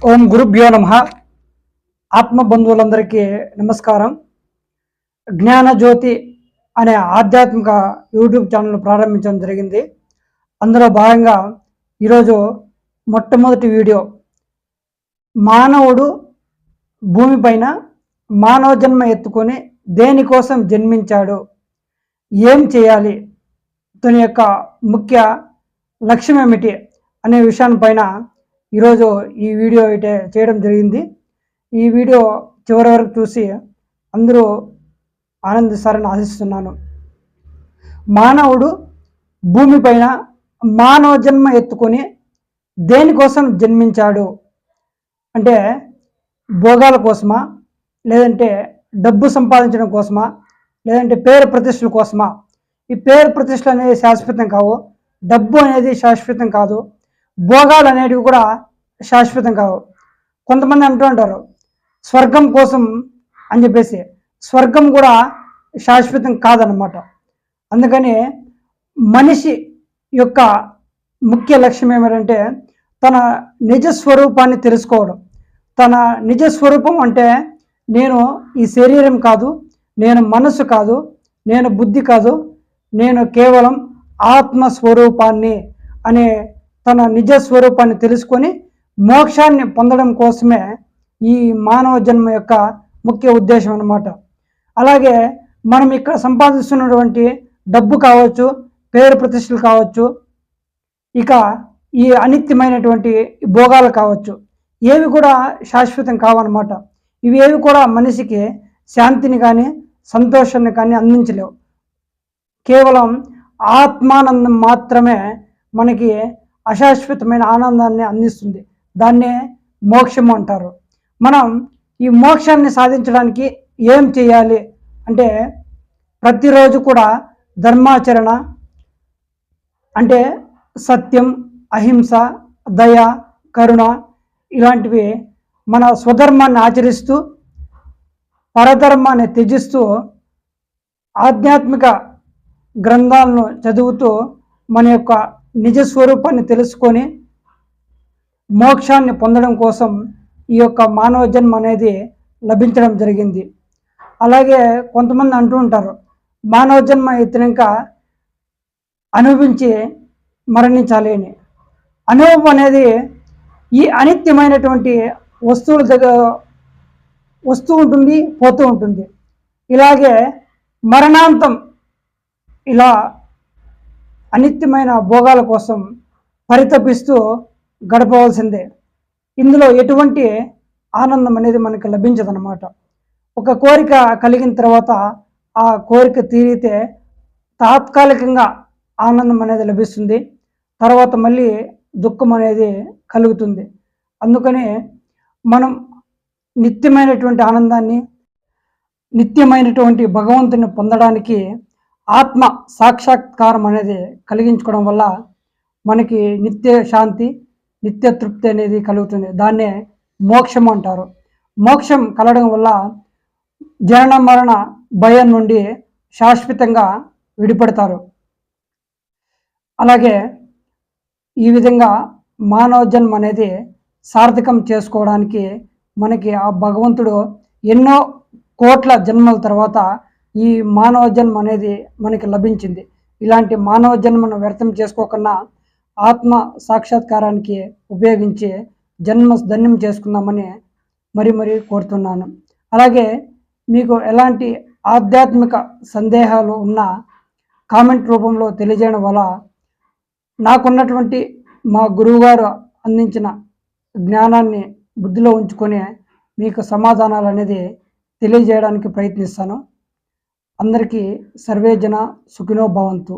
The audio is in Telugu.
ఓం గురుభ్యో నమః. ఆత్మ బంధువులందరికీ నమస్కారం. జ్ఞానజ్యోతి అనే ఆధ్యాత్మిక యూట్యూబ్ ఛానల్ ప్రారంభించడం జరిగింది. అందులో భాగంగా ఈరోజు మొట్టమొదటి వీడియో, మానవుడు భూమిపైన మానవ జన్మ ఎత్తుకొని దేనికోసం జన్మించాడు, ఏం చేయాలి, తన యొక్క ముఖ్య లక్ష్యం ఏమిటి అనే విషయాన్పైన ఈరోజు ఈ వీడియో అయితే చేయడం జరిగింది. ఈ వీడియో చివరి వరకు చూసి అందరూ ఆనందిస్తారని ఆశిస్తున్నాను. మానవుడు భూమిపైన మానవ జన్మ ఎత్తుకొని దేనికోసం జన్మించాడు అంటే, భోగాల కోసమా, లేదంటే డబ్బు సంపాదించడం కోసమా, లేదంటే పేరు ప్రతిష్టల కోసమా? ఈ పేరు ప్రతిష్టలు అనేది శాశ్వతం కావు, డబ్బు అనేది శాశ్వతం కాదు, భోగాలు అనేటివి కూడా శాశ్వతం కావు. కొంతమంది అంటూ ఉంటారు స్వర్గం కోసం అని చెప్పేసి. స్వర్గం కూడా శాశ్వతం కాదనమాట. అందుకని మనిషి యొక్క ముఖ్య లక్ష్యం ఏమిటంటే తన నిజస్వరూపాన్ని తెలుసుకోవడం. తన నిజస్వరూపం అంటే, నేను ఈ శరీరం కాదు, నేను మనసు కాదు, నేను బుద్ధి కాదు, నేను కేవలం ఆత్మస్వరూపాన్ని అనే తన నిజస్వరూపాన్ని తెలుసుకొని మోక్షాన్ని పొందడం కోసమే ఈ మానవ జన్మ యొక్క ముఖ్య ఉద్దేశం అన్నమాట. అలాగే మనం ఇక్కడ సంపాదిస్తున్నటువంటి డబ్బు కావచ్చు, పేరు ప్రతిష్టలు కావచ్చు, ఇక ఈ అనిత్యమైనటువంటి భోగాలు కావచ్చు, ఏవి కూడా శాశ్వతం కావన్నమాట. ఇవి ఏవి కూడా మనిషికి శాంతిని కానీ సంతోషాన్ని కానీ అందించలేవు. కేవలం ఆత్మానందం మాత్రమే మనకి అశాశ్వతమైన ఆనందాన్ని అందిస్తుంది. దాన్నే మోక్షం అంటారు. మనం ఈ మోక్షాన్ని సాధించడానికి ఏం చేయాలి అంటే, ప్రతిరోజు కూడా ధర్మాచరణ అంటే సత్యం, అహింస, దయ, కరుణ ఇలాంటివి మన స్వధర్మాన్ని ఆచరిస్తూ పరధర్మాన్ని త్యజిస్తూ ఆధ్యాత్మిక గ్రంథాలను చదువుతూ మన యొక్క నిజస్వరూపాన్ని తెలుసుకొని మోక్షాన్ని పొందడం కోసం ఈ యొక్క మానవ జన్మ అనేది లభించడం జరిగింది. అలాగే కొంతమంది అంటూ ఉంటారు మానవ జన్మ ఎత్తినాక అనుభవించి మరణించాలి అని. అనుభవం అనేది ఈ అనిత్యమైనటువంటి వస్తువుల దగ్గర వస్తూ ఉంటుంది, పోతూ ఉంటుంది. ఇలాగే మరణాంతం ఇలా అనిత్యమైన భోగాల కోసం పరితపిస్తూ గడపవలసిందే. ఇందులో ఎటువంటి ఆనందం అనేది మనకు లభించదన్నమాట. ఒక కోరిక కలిగిన తర్వాత ఆ కోరిక తీరితే తాత్కాలికంగా ఆనందం అనేది లభిస్తుంది, తర్వాత మళ్ళీ దుఃఖం అనేది కలుగుతుంది. అందుకని మనం నిత్యమైనటువంటి ఆనందాన్ని, నిత్యమైనటువంటి భగవంతుని పొందడానికి ఆత్మ సాక్షాత్కారం అనేది కలిగించుకోవడం వల్ల మనకి నిత్య శాంతి, నిత్య తృప్తి అనేది కలుగుతుంది. దాన్నే మోక్షం అంటారు. మోక్షం కలగడం వల్ల జనన మరణ భయం నుండి శాశ్వతంగా విడిపడతారు. అలాగే ఈ విధంగా మానవ జన్మ అనేది సార్థకం చేసుకోవడానికి మనకి ఆ భగవంతుడు ఎన్నో కోట్ల జన్మల తర్వాత ఈ మానవ జన్మ అనేది మనకి లభించింది. ఇలాంటి మానవ జన్మను వ్యర్థం చేసుకోకుండా ఆత్మ సాక్షాత్కారానికి ఉపయోగించి జన్మ ధన్యం చేసుకుందామని మరీ కోరుతున్నాను. అలాగే మీకు ఎలాంటి ఆధ్యాత్మిక సందేహాలు ఉన్నా కామెంట్ రూపంలో తెలియజేయడం వల్ల నాకున్నటువంటి మా గురువుగారు అందించిన జ్ఞానాన్ని బుద్ధిలో ఉంచుకొని మీకు సమాధానాలు అనేది తెలియజేయడానికి ప్రయత్నిస్తాను. అందరికీ సర్వే జన సుఖినో భవంతు.